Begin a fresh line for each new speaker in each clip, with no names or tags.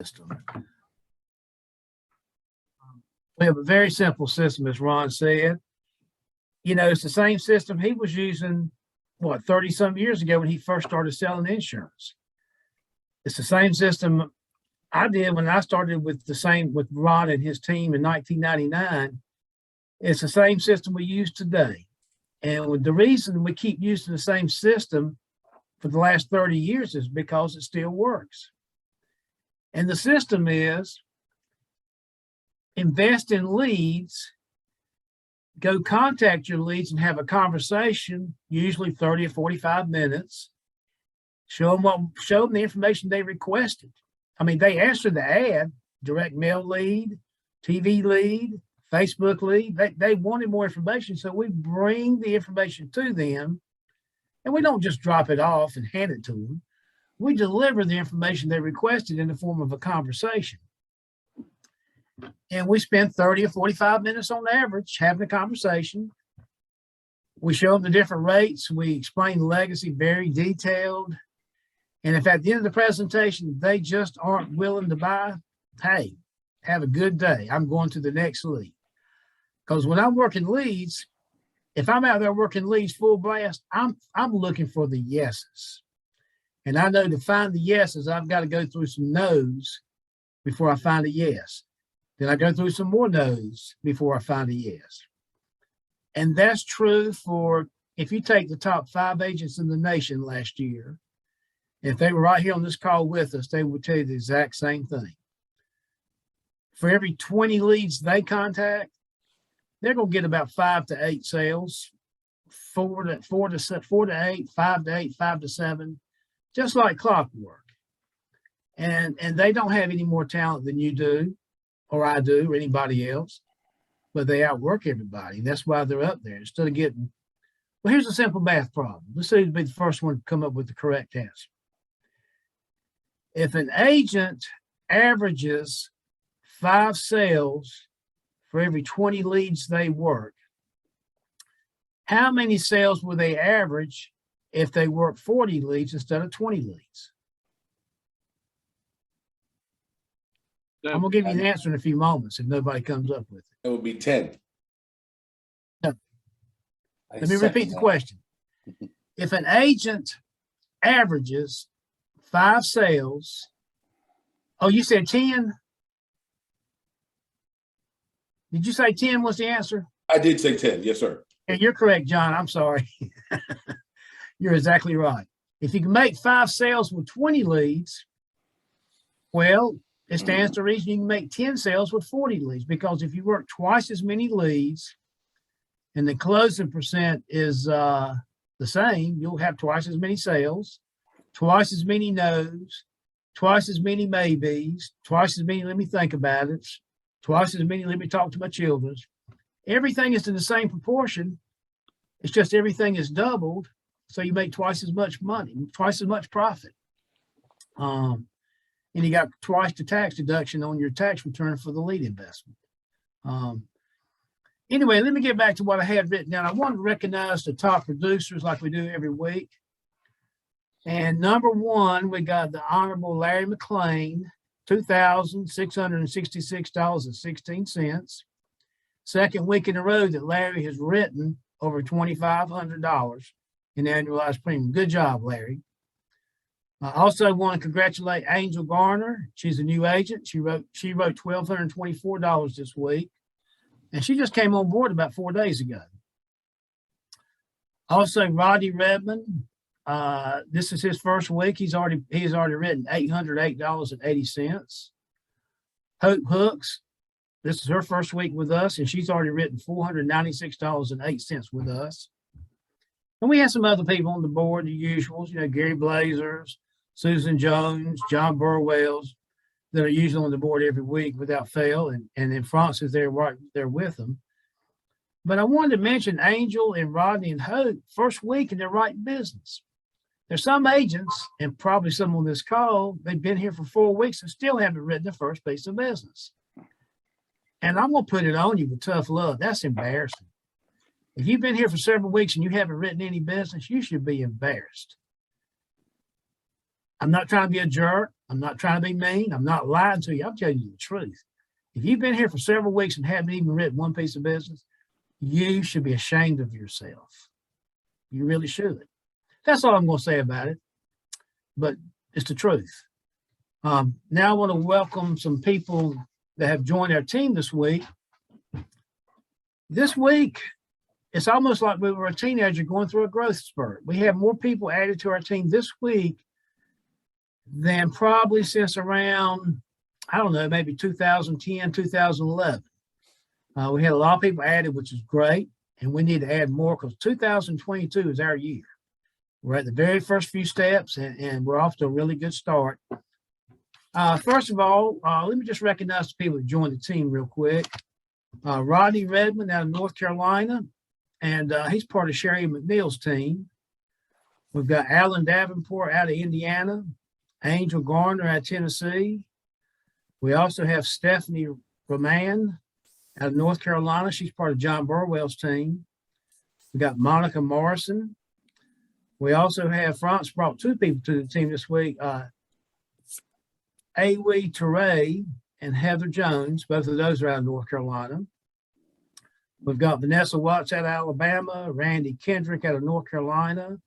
system. We have a very simple system, as Ron said. You know, it's the same system he was using, what, 30 some years ago when he first started selling insurance. It's the same system I did when I started with Ron and his team in 1999. It's the same system we use today. And the reason we keep using the same system for the last 30 years is because it still works. And the system is invest in leads, go contact your leads and have a conversation, usually 30 or 45 minutes. Show them the information they requested. I mean, they answer the ad, direct mail lead, TV lead, Facebook lead. They wanted more information, so we bring the information to them, and we don't just drop it off and hand it to them. We deliver the information they requested in the form of a conversation. And we spend 30 or 45 minutes on average having a conversation. We show them the different rates. We explain the legacy very detailed. And if at the end of the presentation, they just aren't willing to buy, hey, have a good day. I'm going to the next lead. Because when I'm working leads, if I'm out there working leads full blast, I'm looking for the yeses. And I know to find the yeses, I've got to go through some no's before I find a yes. Then I go through some more no's before I find a yes. And that's true for, if you take the top 5 agents in the nation last year, if they were right here on this call with us, they would tell you the exact same thing. For every 20 leads they contact, they're going to get about 5 to 8 sales, 4 to 8, 5 to 8, 5 to 7, just like clockwork. And they don't have any more talent than you do, or I do, or anybody else, but they outwork everybody. And that's why they're up there. Instead of getting, well, here's a simple math problem. Let's see who'd be the first one to come up with the correct answer. If an agent averages 5 sales for every 20 leads they work, how many sales will they average if they work 40 leads instead of 20 leads? I'm going to give you the answer in a few moments if nobody comes up with it.
It would be 10.
No. Let me repeat the question. If an agent averages 5 sales, oh, you said 10? Did you say 10 was the answer?
I did say 10. Yes, sir.
Yeah, you're correct, John. I'm sorry. You're exactly right. If you can make 5 sales with 20 leads, well, it stands to reason you can make 10 sales with 40 leads, because if you work twice as many leads and the closing percent is the same, you'll have twice as many sales, twice as many no's, twice as many maybes, twice as many let me think about it, twice as many let me talk to my children. Everything is in the same proportion. It's just everything is doubled, so you make twice as much money, twice as much profit. And you got twice the tax deduction on your tax return for the lead investment. Anyway, let me get back to what I had written down. I want to recognize the top producers like we do every week. And number 1, we got the Honorable Larry McLean, $2,666.16. Second week in a row that Larry has written over $2,500 in annualized premium. Good job, Larry. I also want to congratulate Angel Garner. She's a new agent. She wrote $1,224 this week, and she just came on board about 4 days ago. Also, Rodney Redmond. This is his first week. He's already written $808.80. Hope Hooks. This is her first week with us, and she's already written $496.08 with us. And we have some other people on the board, the usuals, you know, Gary Blazers, Susan Jones, John Burwells, that are usually on the board every week without fail. And then France is there right there with them. But I wanted to mention Angel and Rodney and Hope, first week in their right business. There's some agents, and probably some on this call, they've been here for 4 weeks and still haven't written their first piece of business. And I'm going to put it on you with tough love. That's embarrassing. If you've been here for several weeks and you haven't written any business, you should be embarrassed. I'm not trying to be a jerk. I'm not trying to be mean. I'm not lying to you. I'm telling you the truth. If you've been here for several weeks and haven't even written one piece of business, you should be ashamed of yourself. You really should. That's all I'm going to say about it, but it's the truth. Now I want to welcome some people that have joined our team this week. This week, it's almost like we were a teenager going through a growth spurt. We have more people added to our team this week than probably since around, I don't know, maybe 2010, 2011. We had a lot of people added, which is great, and we need to add more because 2022 is our year. We're at the very first few steps, and we're off to a really good start. First of all, let me just recognize the people that joined the team real quick. Rodney Redmond out of North Carolina, and he's part of Sherry McNeil's team. We've got Alan Davenport out of Indiana, Angel Garner out of Tennessee. We also have Stephanie Roman out of North Carolina. She's part of John Burwell's team. We got Monica Morrison. We also have France brought two people to the team this week. Awi Teray and Heather Jones, both of those are out of North Carolina. We've got Vanessa Watts out of Alabama, Randy Kendrick out of North Carolina,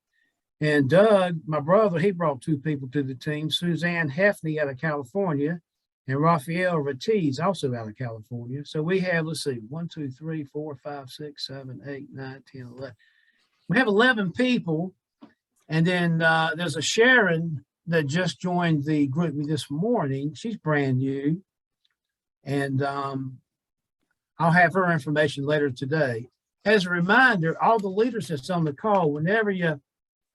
and Doug, my brother, he brought two people to the team, Suzanne Hefney out of California, and Raphael Ratiz, also out of California. So we have, let's see, 1, 2, 3, 4, 5, 6, 7, 8, 9, 10, 11. We have 11 people, and then there's a Sharon that just joined the group this morning. She's brand new. And I'll have her information later today. As a reminder, all the leaders that's on the call, whenever you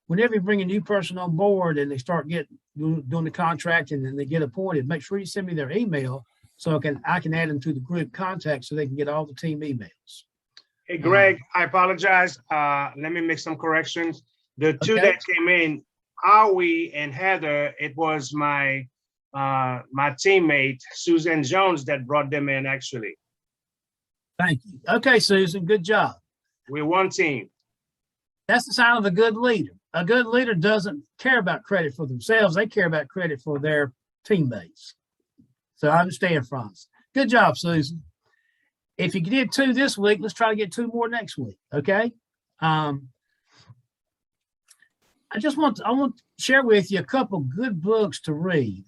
bring a new person on board and they start doing the contract and then they get appointed, make sure you send me their email so I can add them to the group contact so they can get all the team emails.
Hey, Greg, I apologize. Let me make some corrections. The two that came in, Awi and Heather, it was my teammate, Susan Jones, that brought them in, actually.
Thank you. Okay, Susan, good job.
We're one team.
That's the sign of a good leader. A good leader doesn't care about credit for themselves. They care about credit for their teammates. So I understand, Franz. Good job, Susan. If you did 2 this week, let's try to get 2 more next week, okay? I want to share with you a couple good books to read.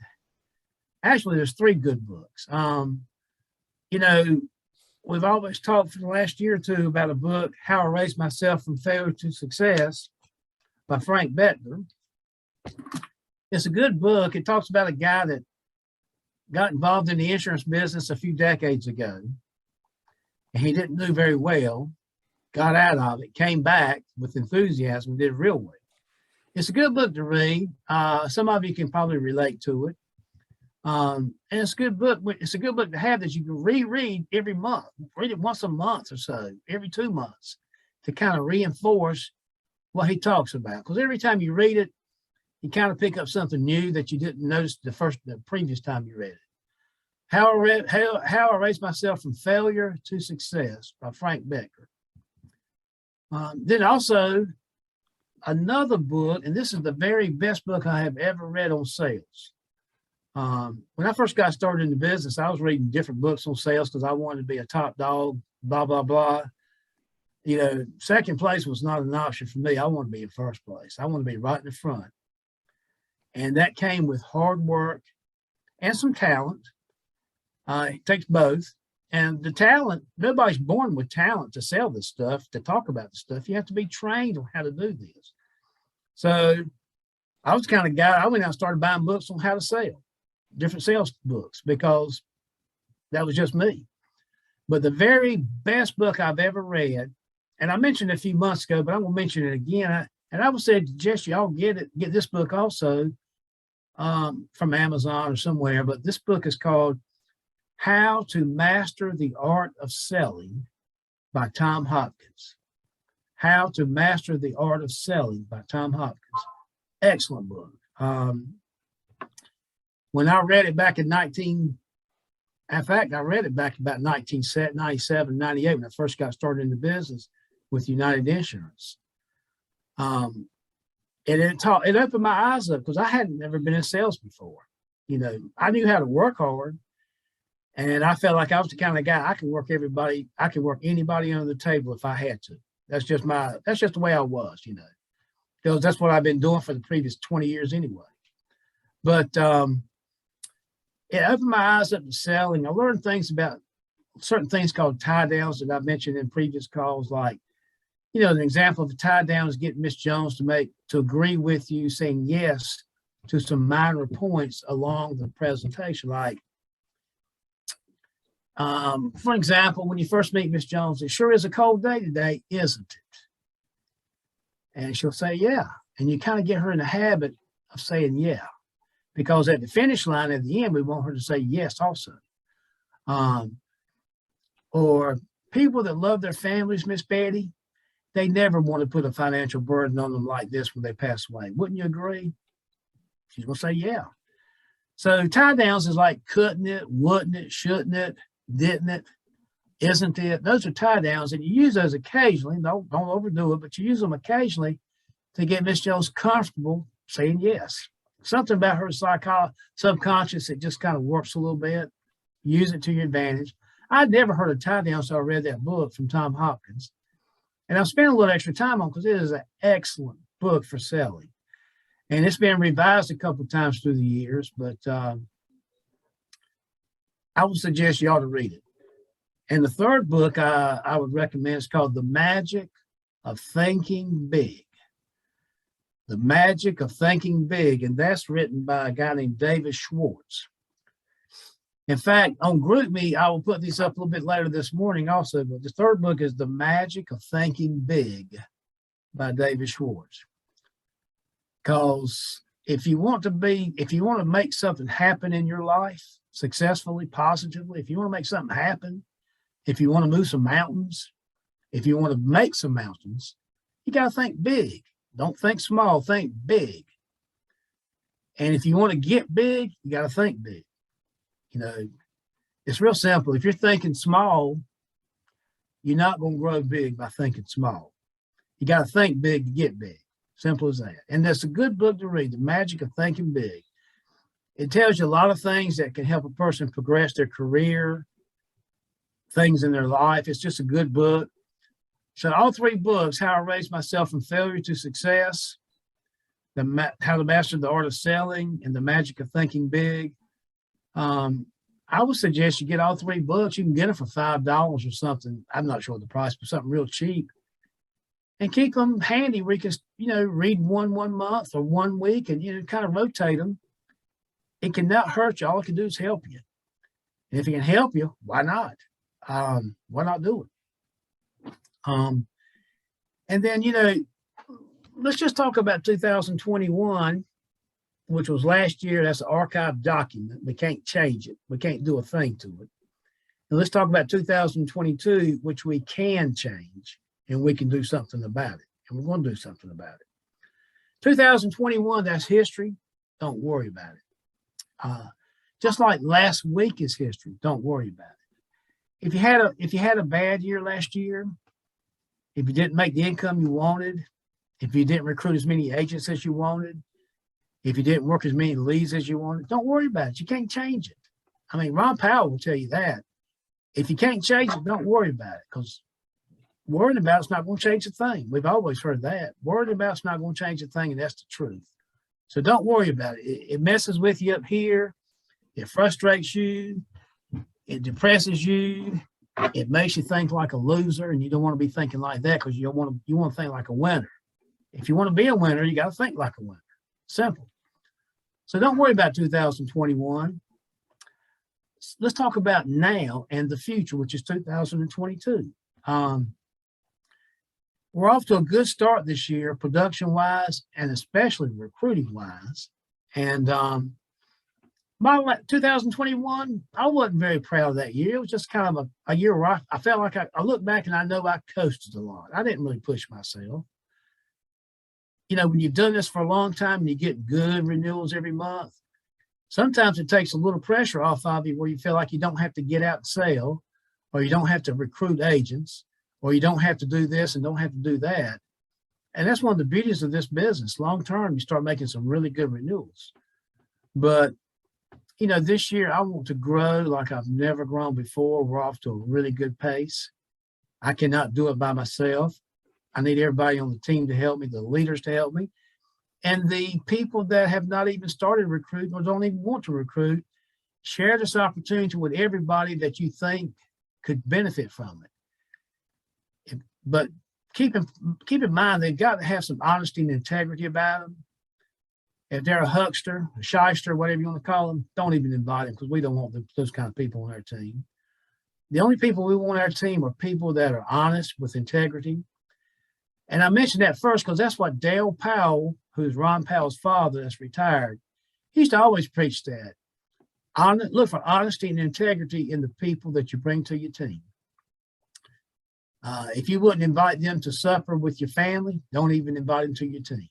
Actually, there's 3 good books. You know, we've always talked for the last year or two about a book, How I Raised Myself from Failure to Success by Frank Bettner. It's a good book. It talks about a guy that got involved in the insurance business a few decades ago. And he didn't do very well, got out of it, came back with enthusiasm, and did real well. It's a good book to read. Some of you can probably relate to it. And it's a good book. It's a good book to have that you can reread every month. Read it once a month or so, every 2 months, to kind of reinforce what he talks about. Because every time you read it, you kind of pick up something new that you didn't notice the previous time you read it. How I Raised Myself from Failure to Success by Frank Bettner. Then also another book, and this is the very best book I have ever read on sales. When I first got started in the business, I was reading different books on sales because I wanted to be a top dog, blah, blah, blah. You know, second place was not an option for me. I want to be in first place. I want to be right in the front. And that came with hard work and some talent. It takes both. And the talent, nobody's born with talent to sell this stuff, to talk about this stuff. You have to be trained on how to do this. So I was the kind of guy, I went out and started buying books on how to sell, different sales books, because that was just me. But the very best book I've ever read, and I mentioned it a few months ago, but I'm going to mention it again. And I would suggest y'all get this book also from Amazon or somewhere. But this book is called How to Master the Art of Selling by Tom Hopkins. How to Master the Art of Selling by Tom Hopkins. Excellent book. When I read it back in I read it back about 1997, 98, when I first got started in the business with United Insurance. And it opened my eyes up because I hadn't never been in sales before. You know, I knew how to work hard, and I felt like I was the kind of guy I could work everybody. I could work anybody under the table if I had to. That's just the way I was, you know, because that's what I've been doing for the previous 20 years anyway. But it opened my eyes up to selling. I learned things about certain things called tie downs that I've mentioned in previous calls. Like, you know, an example of a tie down is getting Miss Jones to agree with you, saying yes to some minor points along the presentation. Like, for example, when you first meet Miss Jones, it sure is a cold day today, isn't it? And she'll say, yeah. And you kind of get her in the habit of saying, yeah, because at the finish line, at the end, we want her to say yes also. Or people that love their families, Miss Betty, they never want to put a financial burden on them like this when they pass away. Wouldn't you agree? She's going to say, yeah. So tie downs is like couldn't it, wouldn't it, shouldn't it, didn't it, isn't it? Those are tie downs, and you use those occasionally. Don't overdo it, but you use them occasionally to get Miss Jones comfortable saying yes. Something about her subconscious that just kind of works a little bit. Use it to your advantage. I'd never heard of tie down, so I read that book from Tom Hopkins. And I've spent a little extra time on because it is an excellent book for selling. And it's been revised a couple of times through the years, but I would suggest you ought to read it. And the third book I would recommend is called The Magic of Thinking Big. The Magic of Thinking Big, and that's written by a guy named David Schwartz. In fact, on GroupMe, I will put these up a little bit later this morning also, but the third book is The Magic of Thinking Big by David Schwartz. Because if you want to make something happen in your life successfully, positively, if you want to make something happen, if you want to move some mountains, if you want to make some mountains, you got to think big. Don't think small, think big. And if you want to get big, you got to think big. You know, it's real simple. If you're thinking small, you're not going to grow big by thinking small. You got to think big to get big. Simple as that. And that's a good book to read, The Magic of Thinking Big. It tells you a lot of things that can help a person progress their career, things in their life. It's just a good book. So all three books, How I Raised Myself from Failure to Success, How to Master the Art of Selling, and The Magic of Thinking Big. I would suggest you get all three books. You can get them for $5 or something. I'm not sure the price, but something real cheap. And keep them handy where you can, you know, read one month or 1 week and, you know, kind of rotate them. It cannot hurt you. All it can do is help you. And if it can help you, why not? Why not do it? And then, you know, let's just talk about 2021, which was last year. That's an archived document. We can't change it. We can't do a thing to it. And let's talk about 2022, which we can change and we can do something about it. And we're going to do something about it. 2021, that's history. Don't worry about it. Just like last week is history. Don't worry about it. If you had a bad year last year, if you didn't make the income you wanted, if you didn't recruit as many agents as you wanted, if you didn't work as many leads as you wanted, don't worry about it. You can't change it. I mean, Ron Powell will tell you that. If you can't change it, don't worry about it, because worrying about it's not going to change a thing. We've always heard that. Worrying about it's not going to change a thing, and that's the truth. So don't worry about it. It messes with you up here. It frustrates you. It depresses you. It makes you think like a loser, and you don't want to be thinking like that, because you want to think like a winner. If you want to be a winner, you got to think like a winner. Simple. So don't worry about 2021. Let's talk about now and the future, which is 2022. We're off to a good start this year, production-wise, and especially recruiting-wise. And my 2021, I wasn't very proud of that year. It was just kind of a year where I felt like I look back and I know I coasted a lot. I didn't really push myself. You know, when you've done this for a long time and you get good renewals every month, sometimes it takes a little pressure off of you where you feel like you don't have to get out and sell, or you don't have to recruit agents, or you don't have to do this and don't have to do that. And that's one of the beauties of this business. Long term, you start making some really good renewals. But you know, this year I want to grow like I've never grown before. We're off to a really good pace. I cannot do it by myself. I need everybody on the team to help me, the leaders to help me, and the people that have not even started recruiting or don't even want to recruit. Share this opportunity with everybody that you think could benefit from it. But keep in mind, they've got to have some honesty and integrity about them. If they're a huckster, a shyster, whatever you want to call them, don't even invite them, because we don't want those kind of people on our team. The only people we want on our team are people that are honest with integrity. And I mentioned that first because that's what Dale Powell, who's Ron Powell's father that's retired, he used to always preach that. Look for honesty and integrity in the people that you bring to your team. If you wouldn't invite them to supper with your family, don't even invite them to your team.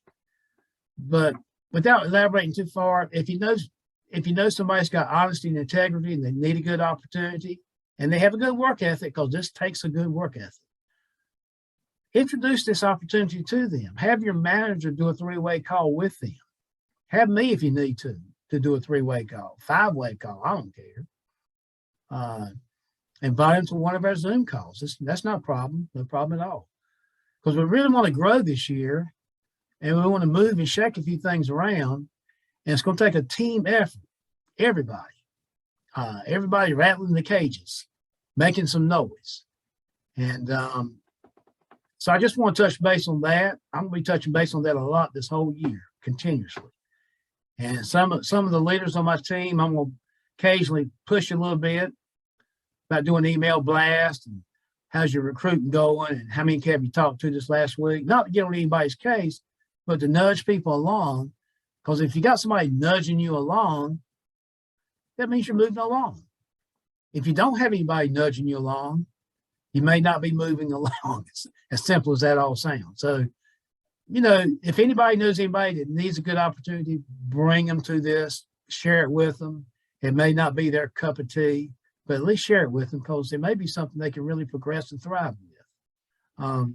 But without elaborating too far, if you know somebody's got honesty and integrity and they need a good opportunity and they have a good work ethic, because this takes a good work ethic, introduce this opportunity to them. Have your manager do a three-way call with them. Have me if you need to do a three-way call, five-way call. I don't care. Invite them to one of our Zoom calls. That's not a problem. No problem at all. Because we really want to grow this year, and we want to move and shake a few things around. And it's going to take a team effort. Everybody rattling the cages, making some noise. And so I just want to touch base on that. I'm going to be touching base on that a lot this whole year, continuously. And some of the leaders on my team, I'm going to occasionally push a little bit about doing email blast and how's your recruiting going and how many have you talked to this last week. Not to get on anybody's case, but to nudge people along. Because if you got somebody nudging you along, that means you're moving along. If you don't have anybody nudging you along, you may not be moving along. It's as simple as that all sounds. So, you know, if anybody knows anybody that needs a good opportunity, bring them to this, share it with them. It may not be their cup of tea, but at least share it with them, because it may be something they can really progress and thrive with.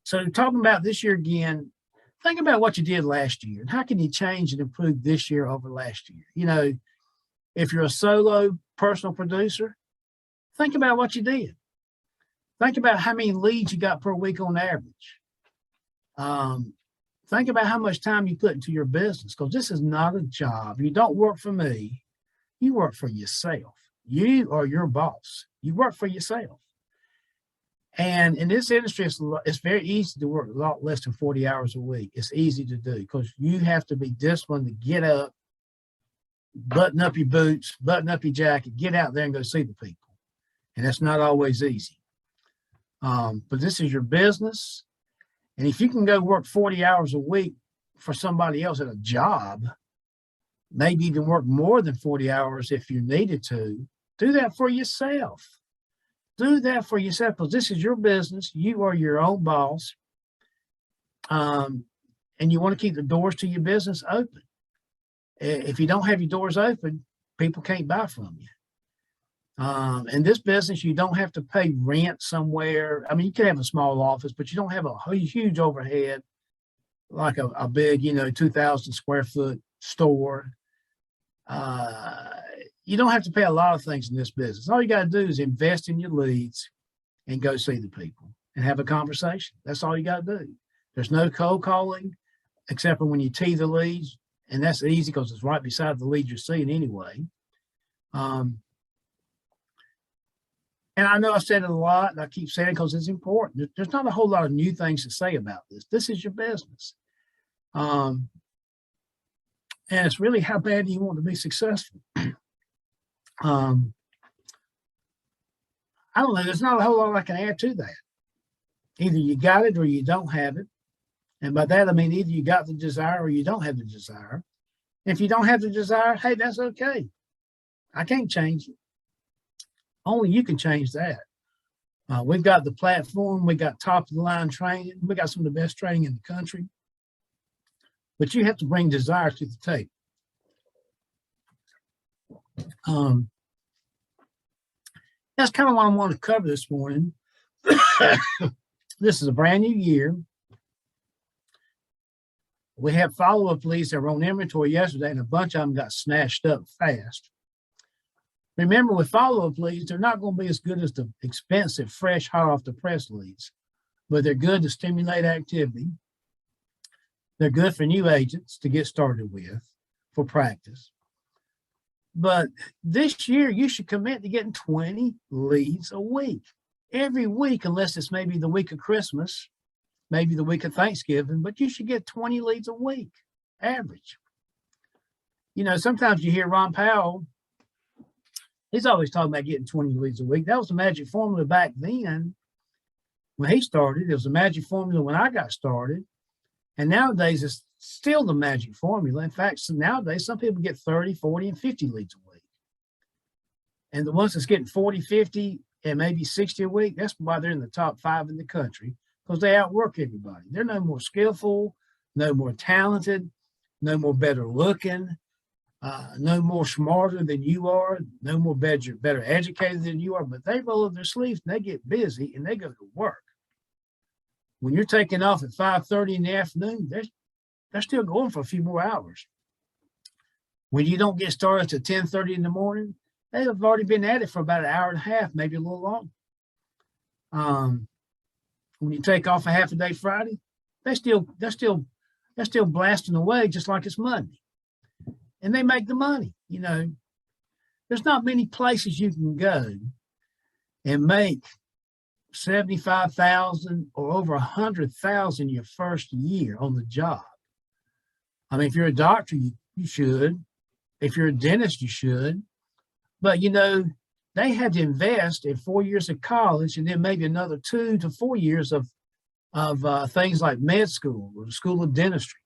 So talking about this year again, think about what you did last year and how can you change and improve this year over last year. You know, if you're a solo personal producer, think about what you did. Think about how many leads you got per week on average. Think about how much time you put into your business, because this is not a job. You don't work for me. You work for yourself. You are your boss. You work for yourself. And in this industry, it's very easy to work a lot less than 40 hours a week. It's easy to do because you have to be disciplined to get up, button up your boots, button up your jacket, get out there and go see the people. And that's not always easy. But this is your business. And if you can go work 40 hours a week for somebody else at a job, maybe even work more than 40 hours if you needed to, do that for yourself. Do that for yourself, because this is your business. You are your own boss. And you want to keep the doors to your business open. If you don't have your doors open, people can't buy from you. In this business, you don't have to pay rent somewhere. I mean, you can have a small office, but you don't have a huge overhead like a big, 2,000 square foot store. You don't have to pay a lot of things in this business. All you got to do is invest in your leads and go see the people and have a conversation. That's all you got to do. There's no cold calling except for when you tee the leads, and that's easy because it's right beside the lead you're seeing anyway. And I know I've said it a lot, and I keep saying it because it's important. There's not a whole lot of new things to say about this. This is your business. And it's really how bad do you want to be successful? I don't know. There's not a whole lot I can add to that. Either you got it or you don't have it. And by that, I mean, either you got the desire or you don't have the desire. If you don't have the desire, hey, that's okay. I can't change it. Only you can change that. We've got the platform. We got top of the line training. We got some of the best training in the country. But you have to bring desire to the table. That's kind of what I want to cover this morning. This is a brand new year. We have follow-up leads that were on inventory yesterday, and a bunch of them got snatched up fast. Remember, with follow-up leads, they're not going to be as good as the expensive, fresh, hot off the press leads, but they're good to stimulate activity. They're good for new agents to get started with for practice. But this year, you should commit to getting 20 leads a week, every week, unless it's maybe the week of Christmas, maybe the week of Thanksgiving, but you should get 20 leads a week, average. You know, sometimes you hear Ron Powell, he's always talking about getting 20 leads a week. That was the magic formula back then when he started. It was the magic formula when I got started. And nowadays, it's still the magic formula. In fact, nowadays, some people get 30, 40, and 50 leads a week. And the ones that's getting 40, 50, and maybe 60 a week, that's why they're in the top 5 in the country, because they outwork everybody. They're no more skillful, no more talented, no more better looking, no more smarter than you are, no more better educated than you are, but they roll up their sleeves and they get busy and they go to work. When you're taking off at 5:30 in the afternoon, they're still going for a few more hours. When you don't get started till 10:30 in the morning, they have already been at it for about an hour and a half, maybe a little longer. When you take off a half a day Friday, they're still blasting away just like it's Monday. And they make the money. You know, there's not many places you can go and make 75,000 or over 100,000 your first year on the job. I mean, if you're a doctor, you should. If you're a dentist, you should. But, you know, they had to invest in 4 years of college and then maybe another 2 to 4 years of things like med school or the school of dentistry,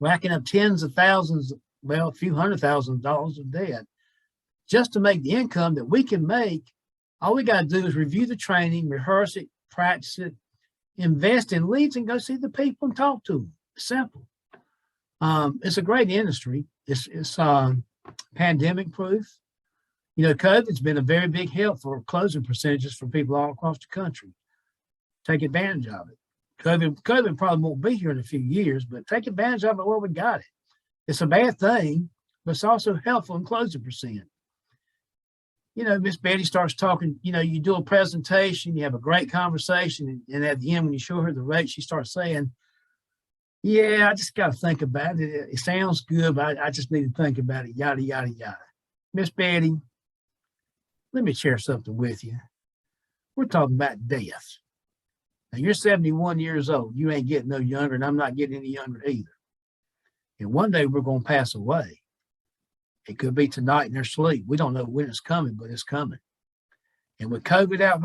racking up tens of thousands, well, a few $100,000 of debt just to make the income that we can make. All we got to do is review the training, rehearse it, practice it, invest in leads, and go see the people and talk to them. It's simple. It's a great industry. It's pandemic proof. You know, COVID's been a very big help for closing percentages for people all across the country. Take advantage of it. COVID probably won't be here in a few years, but take advantage of it while we got it. It's a bad thing, but it's also helpful in closing percent. You know, Miss Betty starts talking, you know, you do a presentation, you have a great conversation, and at the end, when you show her the rate, she starts saying, yeah, I just got to think about it. It sounds good, but I just need to think about it, yada, yada, yada. Miss Betty, let me share something with you. We're talking about death. Now, you're 71 years old. You ain't getting no younger, and I'm not getting any younger either. And one day we're going to pass away. It could be tonight in their sleep. We don't know when it's coming, but it's coming. And with COVID out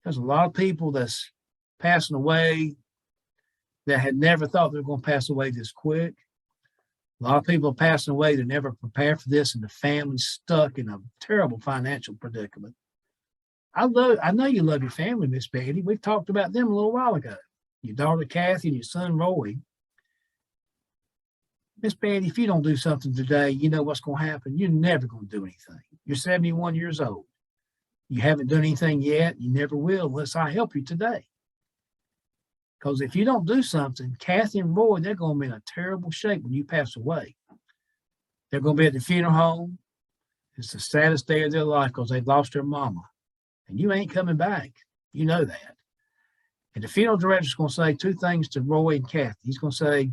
there's a lot of people that's passing away that had never thought they were going to pass away this quick. A lot of people are passing away that never prepared for this, and the family's stuck in a terrible financial predicament. I know you love your family, Miss Betty. We talked about them a little while ago. Your daughter Kathy and your son Roy. Miss Betty, if you don't do something today, you know what's going to happen. You're never going to do anything. You're 71 years old. You haven't done anything yet. You never will unless I help you today. Because if you don't do something, Kathy and Roy, they're going to be in a terrible shape when you pass away. They're going to be at the funeral home. It's the saddest day of their life because they've lost their mama. And you ain't coming back. You know that. And the funeral director's going to say 2 things to Roy and Kathy. He's going to say,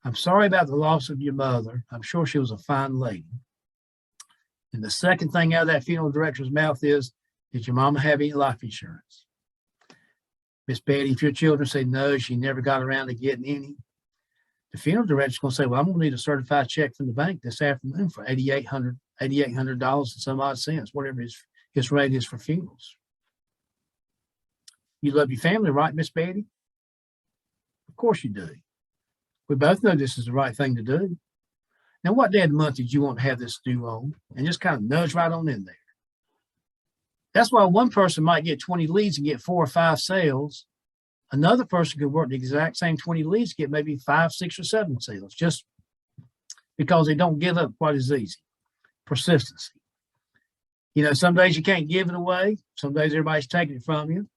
I'm sorry about the loss of your mother. I'm sure she was a fine lady. And the second thing out of that funeral director's mouth is, did your mama have any life insurance? Miss Betty, if your children say no, she never got around to getting any, the funeral director's going to say, well, I'm going to need a certified check from the bank this afternoon for $8,800 and some odd cents, whatever his rate is for funerals. You love your family, right, Miss Betty? Of course you do. We both know this is the right thing to do. Now, what day of the month did you want to have this due on? And just kind of nudge right on in there. That's why one person might get 20 leads and get 4 or 5 sales. Another person could work the exact same 20 leads, get maybe 5, 6, or 7 sales, just because they don't give up what is easy. Persistency. You know, some days you can't give it away. Some days everybody's taking it from you.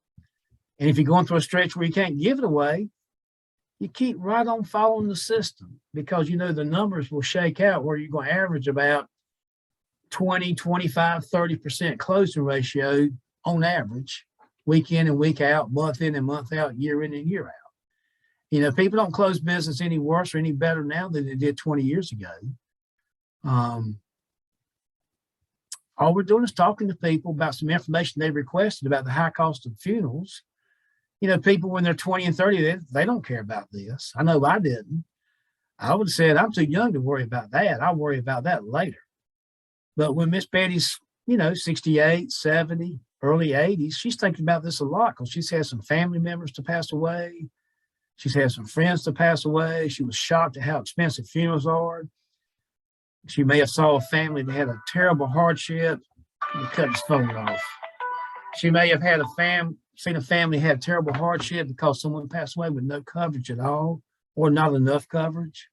And if you're going through a stretch where you can't give it away, you keep right on following the system, because you know the numbers will shake out where you're going to average about 20, 25, 30% closing ratio on average, week in and week out, month in and month out, year in and year out. You know, people don't close business any worse or any better now than they did 20 years ago. All we're doing is talking to people about some information they requested about the high cost of funerals. You know, people when they're 20 and 30, they don't care about this. I know I didn't. I would have said, I'm too young to worry about that. I'll worry about that later. But when Miss Betty's, 68, 70, early 80s, she's thinking about this a lot because she's had some family members to pass away. She's had some friends to pass away. She was shocked at how expensive funerals are. She may have saw a family that had a terrible hardship and cut his phone off. She may have had seen a family had terrible hardship because someone passed away with no coverage at all or not enough coverage.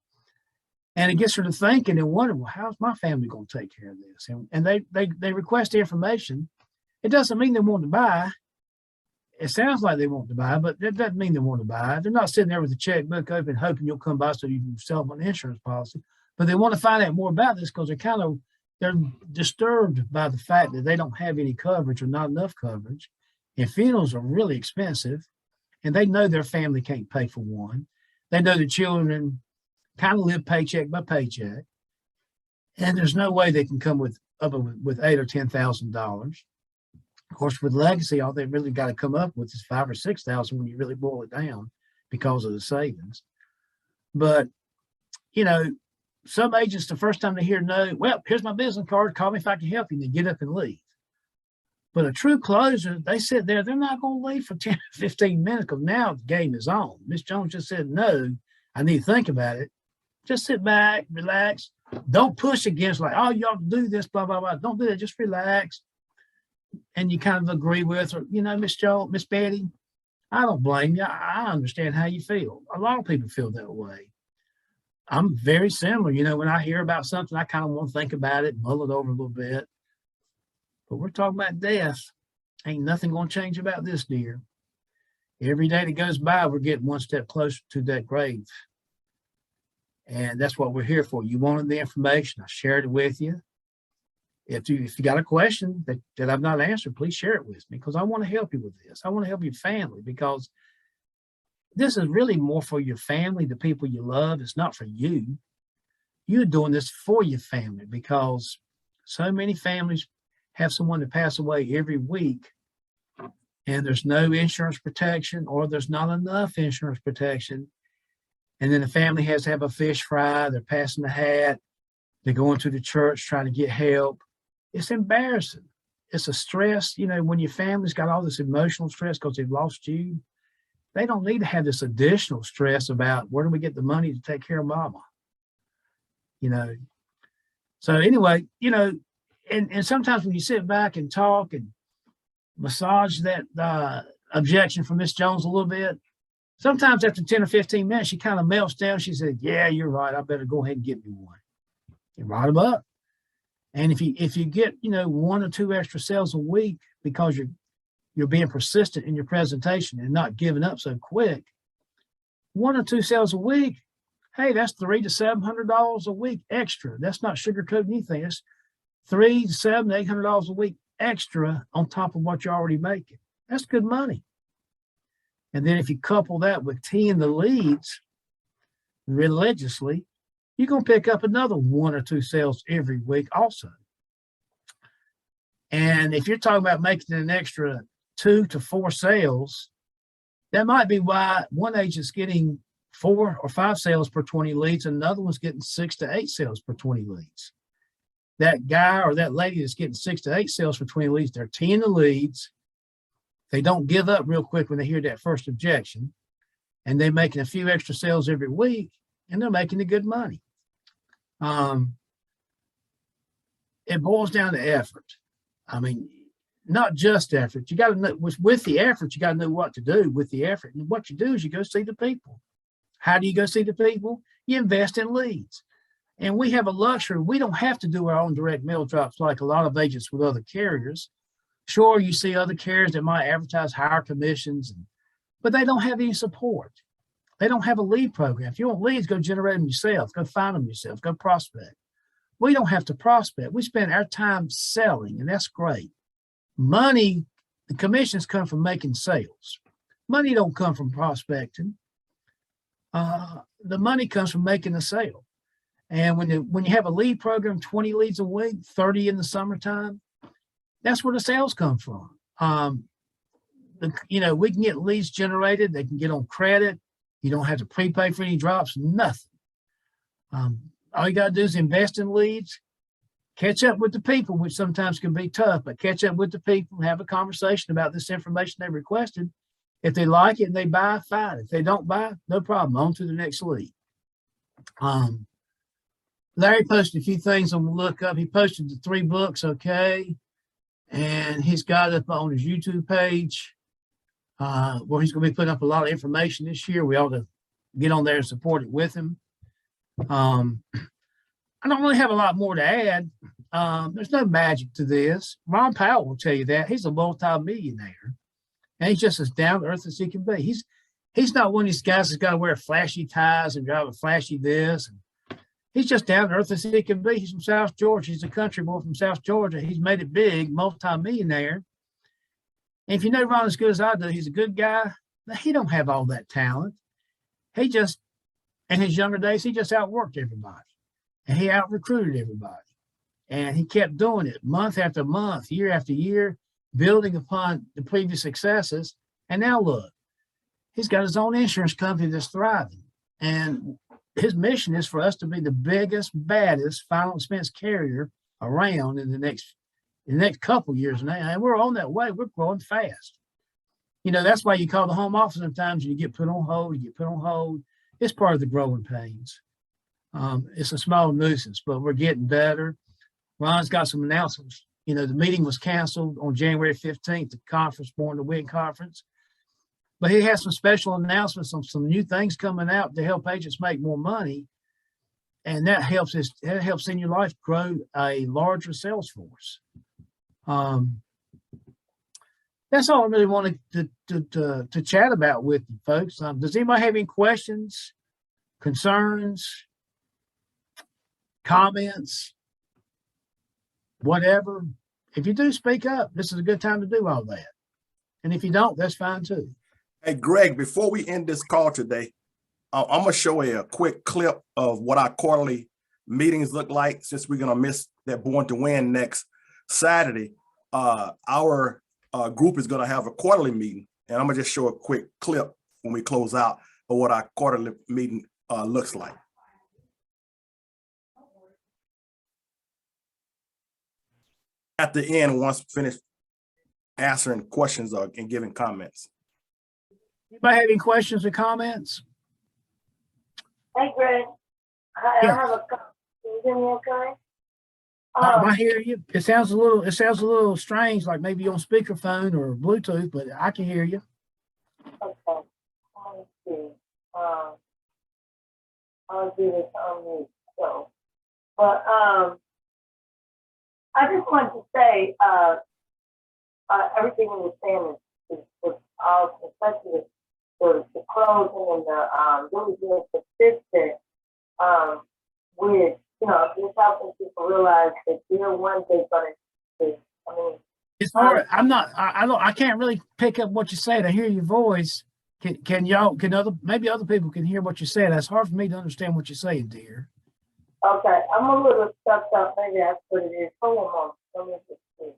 And it gets her to thinking and wondering, well, how's my family going to take care of this? And they request the information. It doesn't mean they want to buy. It sounds like they want to buy, but that doesn't mean they want to buy. They're not sitting there with a checkbook open hoping you'll come by so you can sell them an insurance policy. But they want to find out more about this because they're disturbed by the fact that they don't have any coverage or not enough coverage. And funerals are really expensive, and they know their family can't pay for one. They know the children kind of live paycheck by paycheck, and there's no way they can come with $8,000 or $10,000. Of course, with legacy, all they really got to come up with is $5,000 or $6,000 when you really boil it down because of the savings. But some agents, the first time they hear no, well, here's my business card, call me if I can help you, and they get up and leave. But a true closer, they sit there, they're not going to leave for 10 or 15 minutes because now the game is on. Miss Jones just said, no, I need to think about it. Just sit back, relax. Don't push against like, oh, you ought to do this, blah, blah, blah. Don't do that. Just relax. And you kind of agree with her, Miss Jones, Miss Betty, I don't blame you. I understand how you feel. A lot of people feel that way. I'm very similar. When I hear about something, I kind of want to think about it, mull it over a little bit. But we're talking about death. Ain't nothing going to change about this, dear. Every day that goes by, we're getting one step closer to that grave. And that's what we're here for. You wanted the information. I shared it with you. If you got a question that I've not answered, please share it with me because I want to help you with this. I want to help your family because this is really more for your family, the people you love. It's not for you. You're doing this for your family because so many families have someone to pass away every week and there's no insurance protection or there's not enough insurance protection. And then the family has to have a fish fry. They're passing the hat. They're going to the church trying to get help. It's embarrassing. It's a stress. When your family's got all this emotional stress because they've lost you, they don't need to have this additional stress about where do we get the money to take care of mama. So anyway, and sometimes when you sit back and talk and massage that objection from Miss Jones a little bit, sometimes after 10 or 15 minutes, she kind of melts down. She said, yeah, you're right. I better go ahead and get me one. And write them up. And if you get, 1 or 2 extra sales a week because you're being persistent in your presentation and not giving up so quick, 1 or 2 sales a week, hey, that's $300 to $700 a week extra. That's not sugarcoating anything. It's $300 to $700 to $800 a week extra on top of what you're already making. That's good money. And then if you couple that with teeing the leads religiously, you're going to pick up another 1 or 2 sales every week also. And if you're talking about making an extra 2 to 4 sales, that might be why one agent's getting 4 or 5 sales per 20 leads, and another one's getting 6 to 8 sales per 20 leads. That guy or that lady that's getting 6 to 8 sales for 20 leads, they're teeing the leads. They don't give up real quick when they hear that first objection, and they're making a few extra sales every week, and they're making the good money. It boils down to effort. I mean, not just effort. You got to know with the effort, you got to know what to do with the effort. And what you do is you go see the people. How do you go see the people? You invest in leads. And we have a luxury. We don't have to do our own direct mail drops like a lot of agents with other carriers. Sure, you see other carriers that might advertise higher commissions, but they don't have any support. They don't have a lead program. If you want leads, go generate them yourself. Go find them yourself. Go prospect. We don't have to prospect. We spend our time selling, and that's great. Money, the commissions come from making sales. Money don't come from prospecting. The money comes from making a sale. And when you have a lead program, 20 leads a week, 30 in the summertime, that's where the sales come from. We can get leads generated. They can get on credit. You don't have to prepay for any drops, nothing. All you got to do is invest in leads, catch up with the people, which sometimes can be tough, but catch up with the people and have a conversation about this information they requested. If they like it and they buy, fine. If they don't buy, no problem. On to the next lead. Larry posted a few things on the lookup. He posted the 3 books, okay. And he's got it up on his YouTube page where he's going to be putting up a lot of information this year. We ought to get on there and support it with him. I don't really have a lot more to add. There's no magic to this. Ron Powell will tell you that. He's a multi-millionaire. And he's just as down to earth as he can be. He's not one of these guys that's got to wear flashy ties and drive a flashy this. And he's just down to earth as he can be. He's from South Georgia. He's a country boy from South Georgia. He's made it big, multi-millionaire. And if you know Ron as good as I do, he's a good guy. But he don't have all that talent. He just, in his younger days, he just outworked everybody. And he out-recruited everybody. And he kept doing it month after month, year after year, building upon the previous successes. And now look, he's got his own insurance company that's thriving. And his mission is for us to be the biggest, baddest final expense carrier around in the next couple of years now. And we're on that way. We're growing fast. That's why you call the home office sometimes and you get put on hold. It's part of the growing pains. It's a small nuisance, but we're getting better. Ron's got some announcements. The meeting was canceled on January 15th, the conference, Born to Win conference. But he has some special announcements on some new things coming out to help agents make more money. And that helps Senior Life grow a larger sales force. That's all I really wanted to chat about with you folks. Does anybody have any questions, concerns, comments, whatever? If you do, speak up. This is a good time to do all that. And if you don't, that's fine too.
Hey, Greg, before we end this call today, I'm going to show you a quick clip of what our quarterly meetings look like since we're going to miss that Born to Win next Saturday. Our group is going to have a quarterly meeting, and I'm going to just show a quick clip when we close out of what our quarterly meeting looks like. At the end, once finished answering questions and giving comments.
Anybody have any questions or comments?
Hey, Greg. I have a comment. Can you hear me okay?
I hear you. It sounds a little strange, like maybe on speakerphone or Bluetooth, but I can hear you.
Okay. Let me see. I'll do this on mute. So, but I just wanted to say everything you were saying is awesome, especially the closing and the really being consistent with, just helping people realize that they're one day going to,
It's hard. I can't really pick up what you said. I hear your voice. Maybe other people can hear what you said. It's hard for me to understand what you're saying, dear.
Okay, I'm a little stuck up. Maybe that's what it is. Hold on. Let me just see.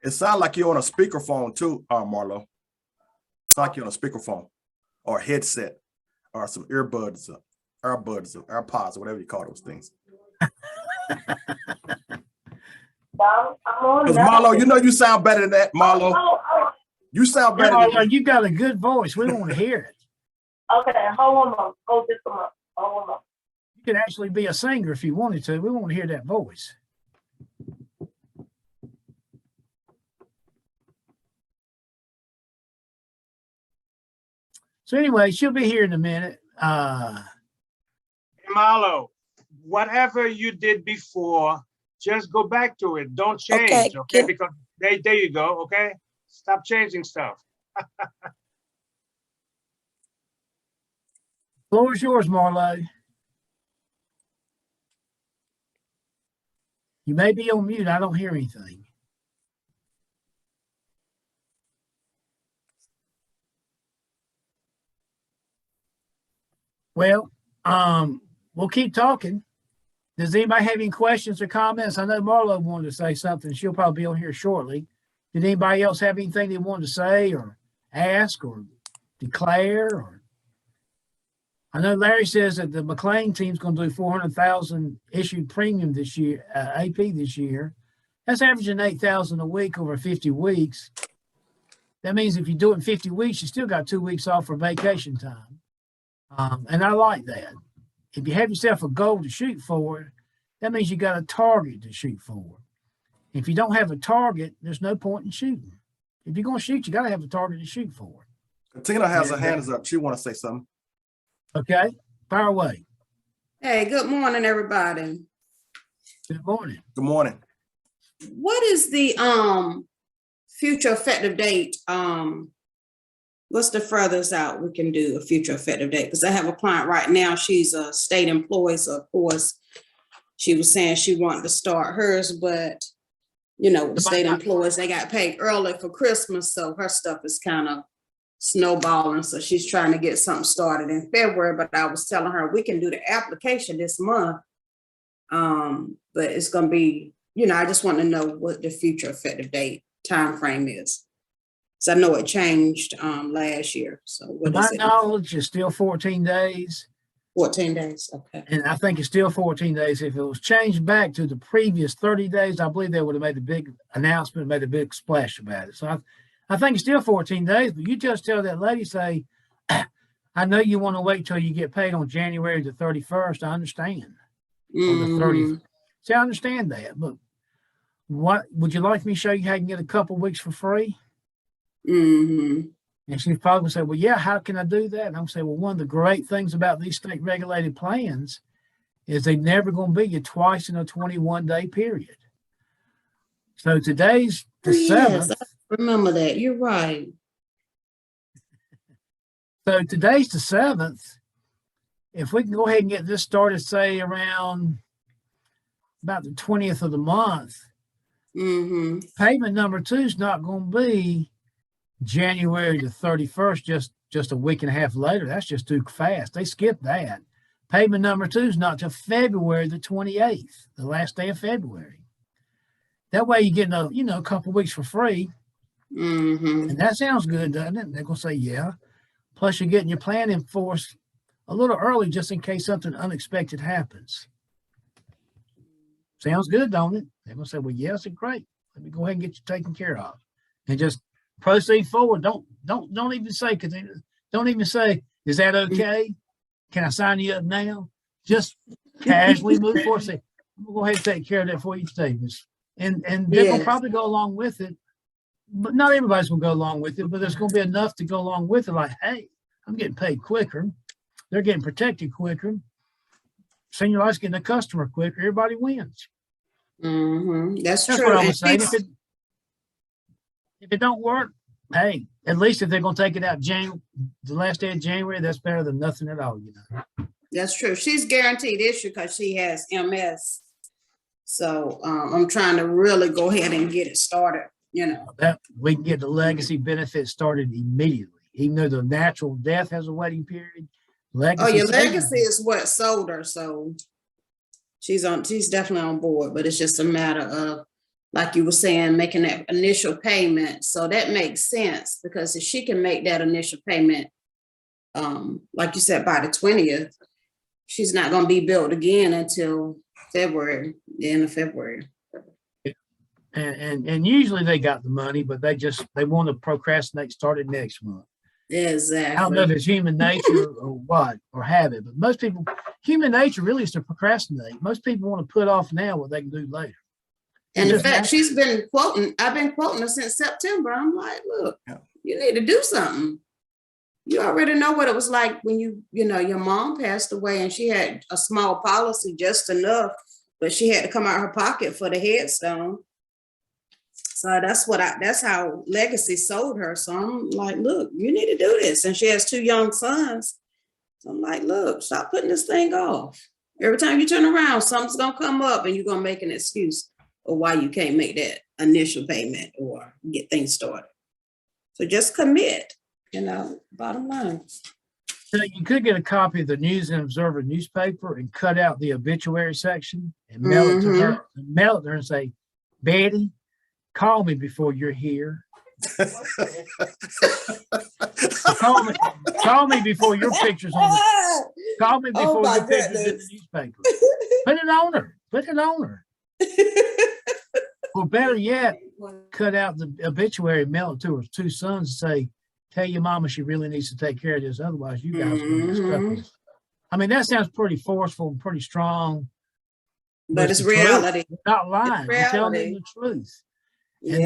It sounds like you're on a speakerphone too, Marlo. It's like you're on a speakerphone or a headset or some earbuds, AirPods, or whatever you call those things.
I'm on
Marlo, you sound better than that, Marlo. You sound better.
Marlo, you got a good voice. We want to hear it.
Okay, hold on. Hold this one up. Hold on.
You could actually be a singer if you wanted to. We want to hear that voice. So anyway, she'll be here in a minute.
Hey, Marlo, whatever you did before, just go back to it. Don't change, okay? Because there you go, okay? Stop changing stuff.
Floor is yours, Marlo. You may be on mute. I don't hear anything. Well, we'll keep talking. Does anybody have any questions or comments? I know Marlo wanted to say something. She'll probably be on here shortly. Did anybody else have anything they wanted to say or ask or declare? Or I know Larry says that the McLean team's going to do 400,000 issued premium this year, AP this year. That's averaging 8,000 a week over 50 weeks. That means if you do it in 50 weeks, you still got 2 weeks off for vacation time. And I like that. If you have yourself a goal to shoot for, that means you got a target to shoot for. If you don't have a target, there's no point in shooting. If you're going to shoot, you got to have a target to shoot for.
Tina has her hands up. She want to say something.
Okay, fire away.
Hey, good morning, everybody.
Good morning.
Good morning.
What is the future effective date? What's the furthest out we can do a future effective date? Because I have a client right now, she's a state employee, so of course, she was saying she wanted to start hers, but you know, the state employees, they got paid early for Christmas, so her stuff is kind of snowballing. So she's trying to get something started in February, but I was telling her we can do the application this month. But it's going to be, you know, I just want to know what the future effective date time frame is. So I know it changed last year. So what
To my
is it?
knowledge, it's still 14 days.
14 days. Okay.
And I think it's still 14 days. If it was changed back to the previous 30 days, I believe they would have made a big announcement, made a big splash about it. So I think it's still 14 days, but you just tell that lady, say, I know you want to wait till you get paid on January the 31st. I understand. Or the 30th. See, I understand that, but what would you like me to show you how you can get a couple weeks for free? And she's probably gonna say, well, yeah, how can I do that? And I'm saying, well, one of the great things about these state regulated plans is they never gonna be you twice in a 21-day period. So today's the 7th.
I remember that. You're right.
So today's the 7th. If we can go ahead and get this started, say around about the 20th of the month, payment number 2 is not going to be January the 31st, just a week and a half later. That's just too fast. They skipped that. Payment number 2 is not till February the 28th, the last day of February. That way you get a couple of weeks for free. And that sounds good, doesn't it? And they're going to say, yeah. Plus you're getting your plan in force a little early just in case something unexpected happens. Sounds good, don't it? They're going to say, well, yes, it's great. Let me go ahead and get you taken care of. And just proceed forward. Don't even say, because they don't even say, is that okay? Can I sign you up now? Just casually move forward. Say, we'll go ahead and take care of that for you today. And they're going to probably go along with it. But not everybody's going to go along with it, but there's going to be enough to go along with it. Like, hey, I'm getting paid quicker. They're getting protected quicker. Senior Life's getting a customer quicker. Everybody wins.
That's
true.
What
I'm saying. If it don't work, hey, at least if they're going to take it out the last day of January, that's better than nothing at all, you know.
That's true. She's guaranteed issue because she has MS. So I'm trying to really go ahead and get it started, you know.
That we can get the legacy benefit started immediately, even though the natural death has a waiting period.
Your legacy is what sold her, so she's definitely on board, but it's just a matter of, like you were saying, making that initial payment. So that makes sense, because if she can make that initial payment, like you said, by the 20th, she's not going to be billed again until February, the end of February.
And usually they got the money, but they want to procrastinate, start it next month.
Exactly.
I don't know if it's human nature or what, or habit, but most people, human nature really is to procrastinate. Most people want to put off now what they can do later.
And in fact, I've been quoting her since September. I'm like, look, you need to do something. You already know what it was like when your mom passed away and she had a small policy, just enough, but she had to come out of her pocket for the headstone. So that's how Legacy sold her. So I'm like, look, you need to do this. And she has 2 young sons. So I'm like, look, stop putting this thing off. Every time you turn around, something's gonna come up and you're gonna make an excuse of why you can't make that initial payment or get things started. So just commit, bottom line.
So you could get a copy of the News and Observer newspaper and cut out the obituary section and mail it to her, and say, Betty, call me before you're here. Call me before your picture's on call me before your picture's in the newspaper. Put it on her. Or better yet, cut out the obituary, mail it to her 2 sons and say, tell your mama she really needs to take care of this. Otherwise, you guys are going to get stuck in this. I mean, that sounds pretty forceful and pretty strong.
But it's reality.
We're not lying. We're telling them the truth. And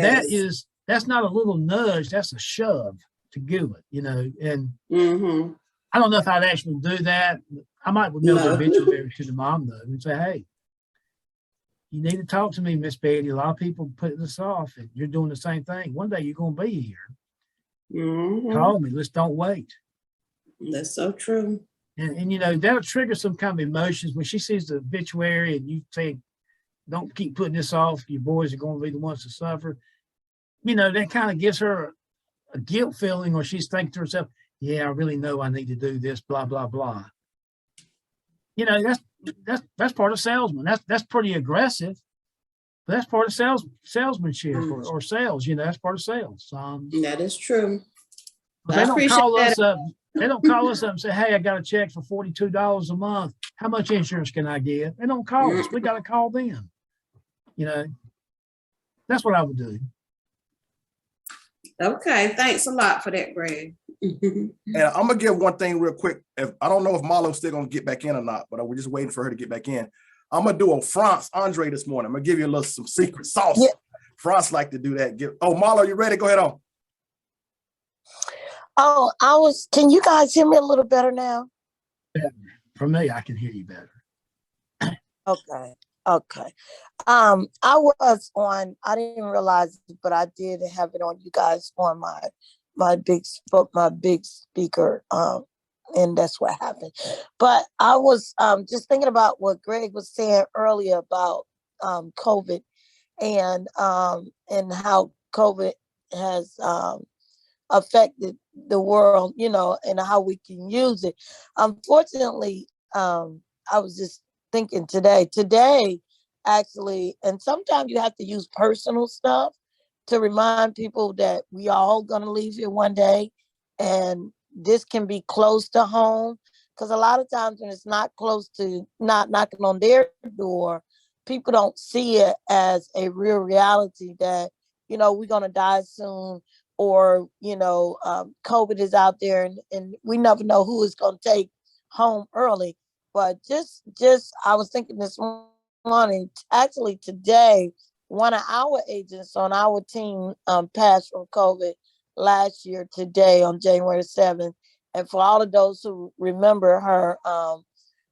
that's not a little nudge, that's a shove to do it, And I don't know if I'd actually do that. I might mail the obituary to the mom though and say, hey, you need to talk to me, Miss Betty. A lot of people put this off and you're doing the same thing. One day you're going to be here. Call me. Let's don't wait.
That's so true.
And that'll trigger some kind of emotions when she sees the obituary and you say, don't keep putting this off. Your boys are going to be the ones to suffer. That kind of gives her a guilt feeling, or she's thinking to herself, yeah, I really know I need to do this, blah, blah, blah. That's part of salesman. That's pretty aggressive. But that's part of salesmanship or sales, that's part of sales.
That is true.
But they don't call us up. They don't call us up and say, hey, I got a check for $42 a month. How much insurance can I get? They don't call us. We got to call them. That's what I would do.
Okay, thanks a lot for that, Greg.
And I'm gonna give one thing real quick. I don't know if Marlo's still gonna get back in or not, but we're just waiting for her to get back in. I'm gonna do a France Andre this morning. I'm gonna give you some secret sauce. Yeah. France like to do that. Marlo, you ready? Go ahead on.
Oh, can you guys hear me a little better now?
For me, I can hear you better.
Okay. I was on, I didn't realize it, but I did have it on you guys on my big speaker. And that's what happened. But I was just thinking about what Greg was saying earlier about COVID and how COVID has affected the world, and how we can use it. Unfortunately, I was just thinking today actually, and sometimes you have to use personal stuff to remind people that we all gonna leave here one day, and this can be close to home, because a lot of times when it's not close to, not knocking on their door, people don't see it as a real reality that we're gonna die soon, or COVID is out there, and we never know who is gonna take home early. But just I was thinking this morning, actually today, one of our agents on our team passed from COVID last year today on January 7th. And for all of those who remember her,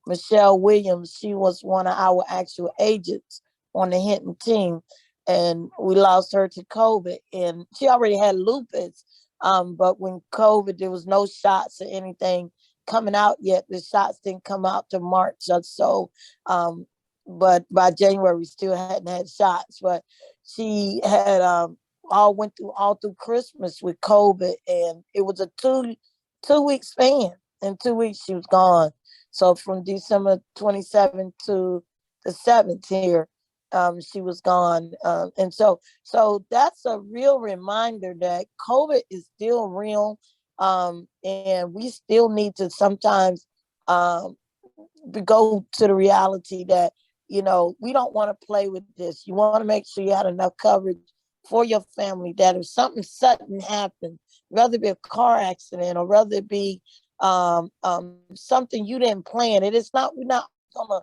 Michelle Williams, she was one of our actual agents on the Hinton team. And we lost her to COVID. And she already had lupus. But when COVID, there was no shots or anything coming out yet. The shots didn't come out to March or so. But by January, we still hadn't had shots. But she had went through Christmas with COVID, and it was a two-week span. In 2 weeks, she was gone. So from December 27th to the 7th here, she was gone. And so that's a real reminder that COVID is still real. And we still need to sometimes go to the reality that, we don't want to play with this. You want to make sure you had enough coverage for your family, that if something sudden happened, whether it be a car accident or whether it be something you didn't plan, we're not gonna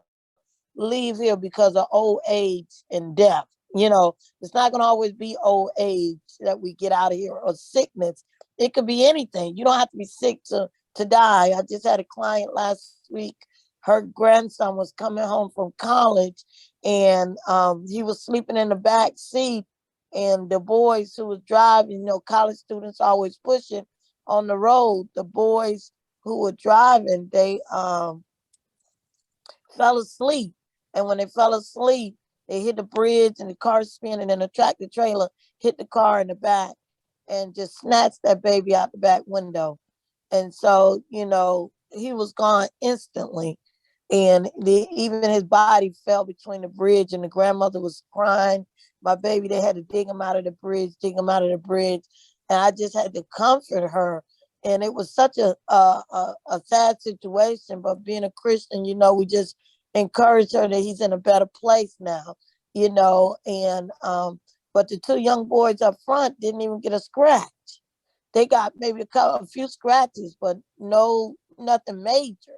leave here because of old age and death. It's not gonna always be old age that we get out of here, or sickness. It could be anything. You don't have to be sick to die. I just had a client last week. Her grandson was coming home from college, and he was sleeping in the back seat, and the boys who was driving, you know, college students always pushing on the road. The boys who were driving, they fell asleep. And when they fell asleep, they hit the bridge and the car spinning and the tractor trailer hit the car in the back and just snatched that baby out the back window. And so, you know, he was gone instantly. And even his body fell between the bridge, and the grandmother was crying. My baby, they had to dig him out of the bridge, dig him out of the bridge. And I just had to comfort her. And it was such a sad situation. But being a Christian, you know, we just encourage her that he's in a better place now, you know. And but the two young boys up front didn't even get a scratch. They got maybe a few scratches, but nothing major.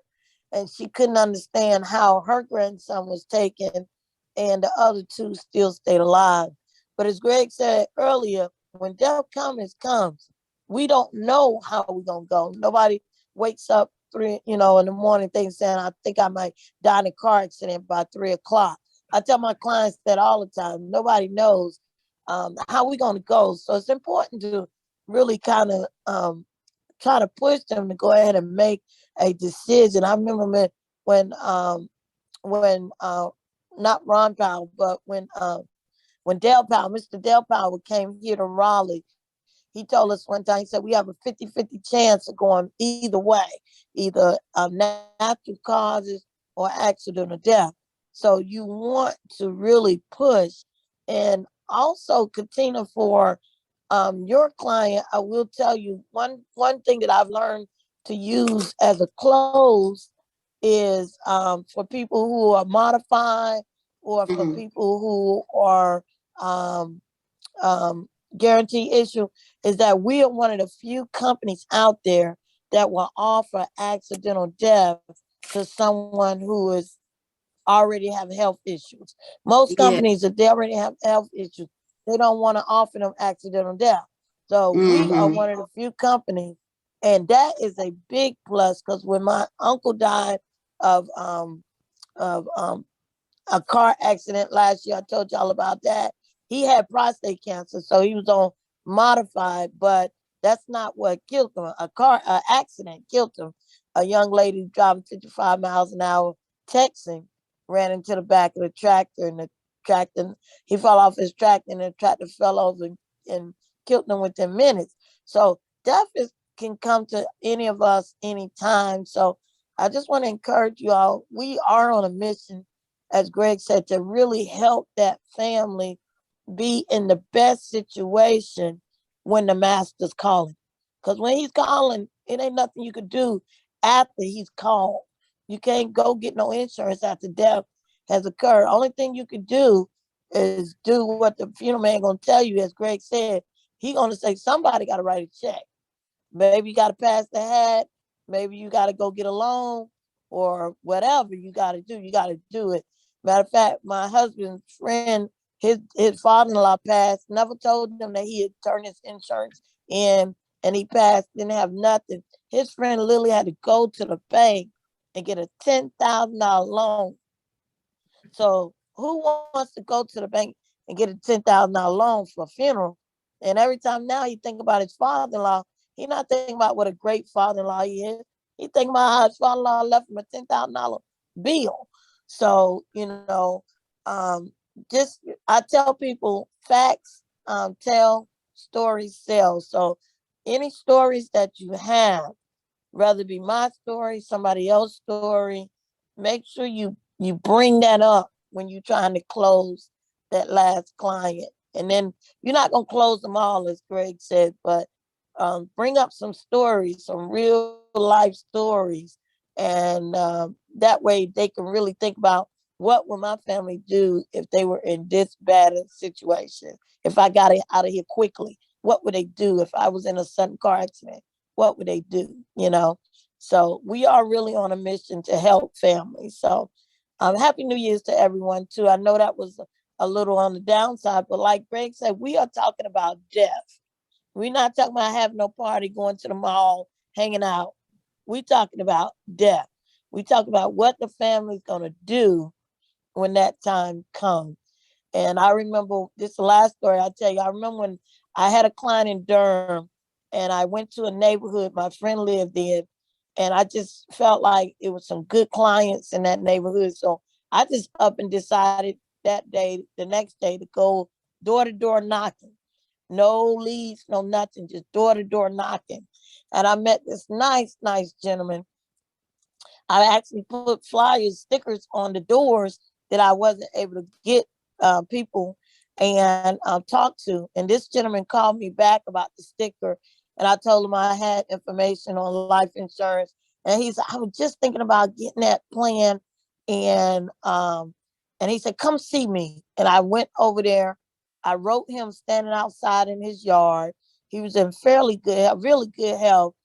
And she couldn't understand how her grandson was taken and the other two still stayed alive. But as Greg said earlier, when death comes, we don't know how we're gonna go. Nobody wakes up in the morning saying, I think I might die in a car accident by 3 o'clock. I tell my clients that all the time. Nobody knows how we're gonna go. So it's important to really kind of try to push them to go ahead and make a decision. I remember when not Ron Powell, but when Dale Powell, Mr. Dale Powell came here to Raleigh, he told us one time, he said, we have a 50-50 chance of going either way, either natural causes or accidental death. So you want to really push and also continue for your client. I will tell you one thing that I've learned to use as a close is for people who are modified or for people who are guarantee issue, is that we are one of the few companies out there that will offer accidental death to someone who is already have health issues. Most
Yeah.
companies, if they already have health issues, they don't want to offer them accidental death. So we are one of the few companies, and that is a big plus, because when my uncle died of a car accident last year, I told y'all about that. He had prostate cancer, so he was on modified, but that's not what killed him. A accident killed him. A young lady driving 55 miles an hour, texting, ran into the back of the tractor, and the tractor, he fell off his tractor, and the tractor fell over and killed him within minutes. So death can come to any of us anytime. So I just want to encourage you all. We are on a mission, as Greg said, to really help that family be in the best situation when the master's calling. Because when he's calling, it ain't nothing you could do after he's called. You can't go get no insurance after death has occurred. Only thing you could do is do what the funeral man gonna tell you. As Greg said, he gonna say somebody got to write a check. Maybe you got to pass the hat. Maybe you got to go get a loan, or whatever you got to do. You got to do it. Matter of fact, my husband's friend, his father-in-law passed, never told him that he had turned his insurance in, and he passed, didn't have nothing. His friend literally had to go to the bank and get a $10,000 loan. So who wants to go to the bank and get a $10,000 loan for a funeral? And every time now he think about his father-in-law, he not thinking about what a great father-in-law he is. He thinking about how his father-in-law left him a $10,000 bill. So, just I tell people, facts tell, stories sell. So any stories that you have, whether it be my story, somebody else's story, make sure you bring that up when you're trying to close that last client. And then you're not going to close them all, as Greg said, but bring up some stories, some real life stories. And that way they can really think about, what would my family do if they were in this bad a situation? If I got out of here quickly, what would they do? If I was in a sudden car accident, what would they do? So we are really on a mission to help families. So Happy New Year's to everyone too. I know that was a little on the downside, but like Greg said, we are talking about death. We're not talking about having no party, going to the mall, hanging out. We're talking about death. We talk about what the family's going to do when that time comes. And I remember this last story I tell you, I remember when I had a client in Durham and I went to a neighborhood my friend lived in, and I just felt like it was some good clients in that neighborhood. So I just up and decided that day, the next day, to go door to door knocking. No leads, no nothing, just door to door knocking. And I met this nice gentleman. I actually put flyers, stickers on the doors that I wasn't able to get people and talk to. And this gentleman called me back about the sticker, and I told him I had information on life insurance. And he said, I was just thinking about getting that plan. And he said, come see me. And I went over there. I wrote him standing outside in his yard. He was in really good health.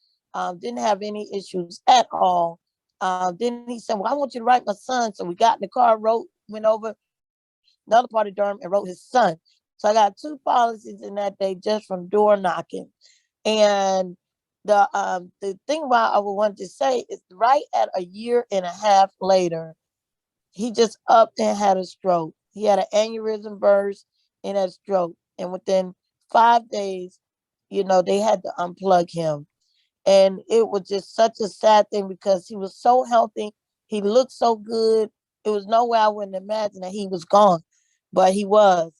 Didn't have any issues at all. Then he said, well, I want you to write my son. So we got in the car, went over another part of Durham and wrote his son. So I got 2 policies in that day just from door knocking. And the thing about I would want to say is right at a year and a half later, he just up and had a stroke. He had an aneurysm burst and a stroke. And within 5 days, they had to unplug him. And it was just such a sad thing because he was so healthy. He looked so good. It was no way I wouldn't imagine that he was gone, but he was.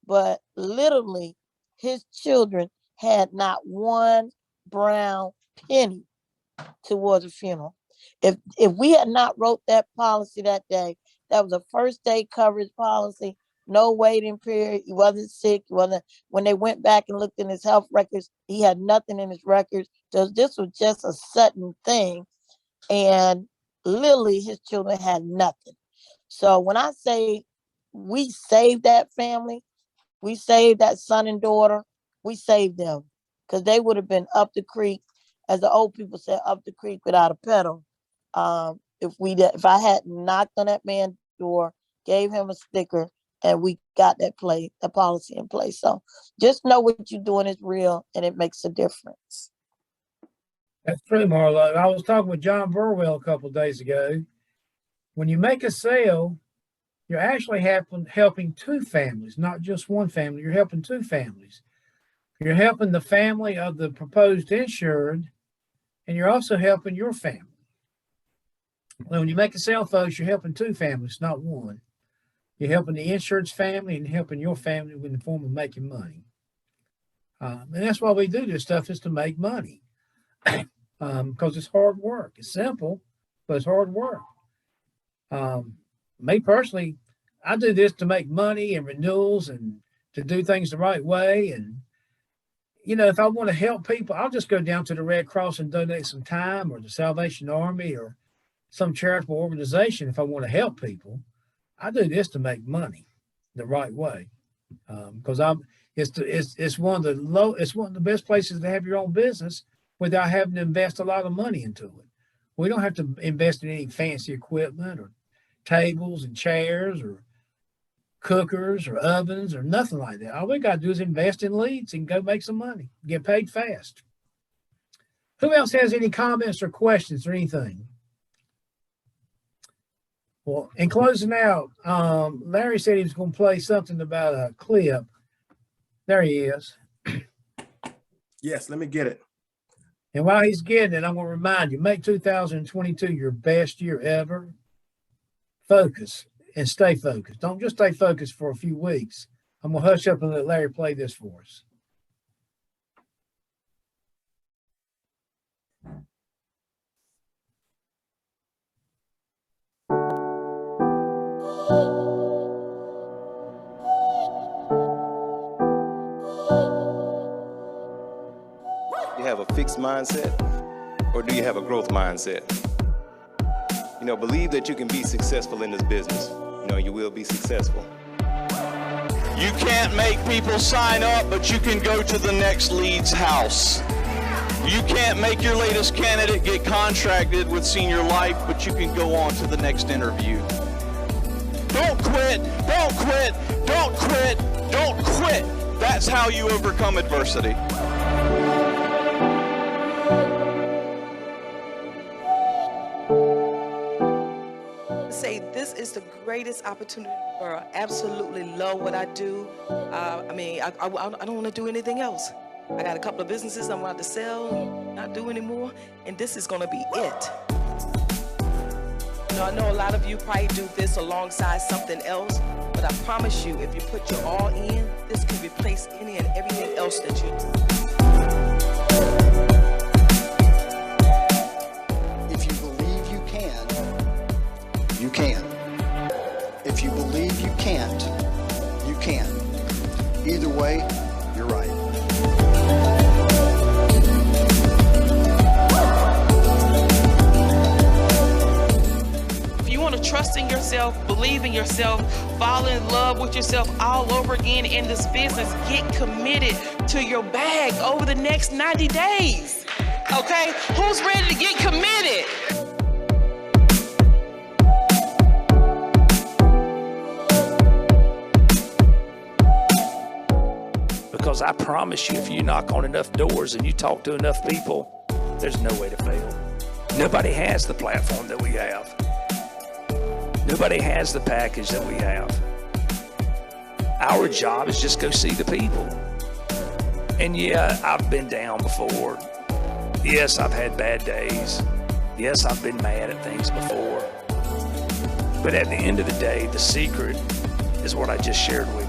But literally, his children had not one brown penny towards a funeral. If we had not wrote that policy that day, that was a first day coverage policy, no waiting period. He wasn't sick. When they went back and looked in his health records, he had nothing in his records. So this was just a sudden thing. And literally his children had nothing. So when I say we saved that family, we saved that son and daughter, we saved them, because they would have been up the creek, as the old people said, up the creek without a pedal. If I had knocked on that man's door, gave him a sticker, and we got the policy in place. So just know what you're doing is real, and it makes a difference.
That's true, Marlo. I was talking with John Burwell a couple of days ago. When you make a sale, you're actually helping 2 families, not just one family. You're helping 2 families. You're helping the family of the proposed insured, and you're also helping your family. When you make a sale, folks, you're helping 2 families, not one. You're helping the insured's family and helping your family in the form of making money. And that's why we do this stuff, is to make money. Because it's hard work. It's simple, but it's hard work. Me personally, I do this to make money and renewals and to do things the right way. And, if I want to help people, I'll just go down to the Red Cross and donate some time, or the Salvation Army, or some charitable organization. If I want to help people, I do this to make money the right way. Because it's one of the best places to have your own business without having to invest a lot of money into it. We don't have to invest in any fancy equipment or tables and chairs or cookers or ovens or nothing like that. All we got to do is invest in leads and go make some money, get paid fast. Who else has any comments or questions or anything? Well, in closing out, Larry said he was going to play something about a clip. There he is.
Yes, let me get it.
And while he's getting it, I'm going to remind you, make 2022 your best year ever. Focus and stay focused. Don't just stay focused for a few weeks. I'm going to hush up and let Larry play this for us.
You have a fixed mindset, or do you have a growth mindset? Believe that you can be successful in this business. You will be successful.
You can't make people sign up, but you can go to the next lead's house. You can't make your latest candidate get contracted with Senior Life, but you can go on to the next interview. Don't quit, don't quit, don't quit, don't quit. That's how you overcome adversity.
is the greatest opportunity in the world. Absolutely love what I do. I mean, I don't want to do anything else. I got a couple of businesses I'm about to sell and not do anymore, and this is going to be it. You know, I know a lot of you probably do this alongside something else, but I promise you, if you put your all in, this can replace any and everything else that you do.
If you believe you can, you can. If you believe you can't, you can. Either way, you're right.
If you want to trust in yourself, believe in yourself, fall in love with yourself all over again in this business, get committed to your bag over the next 90 days. Okay? Who's ready to get committed?
Because I promise you, if you knock on enough doors and you talk to enough people, there's no way to fail. Nobody has the platform that we have. Nobody has the package that we have. Our job is just go see the people. And yeah, I've been down before. Yes, I've had bad days. Yes, I've been mad at things before. But at the end of the day, the secret is what I just shared with you.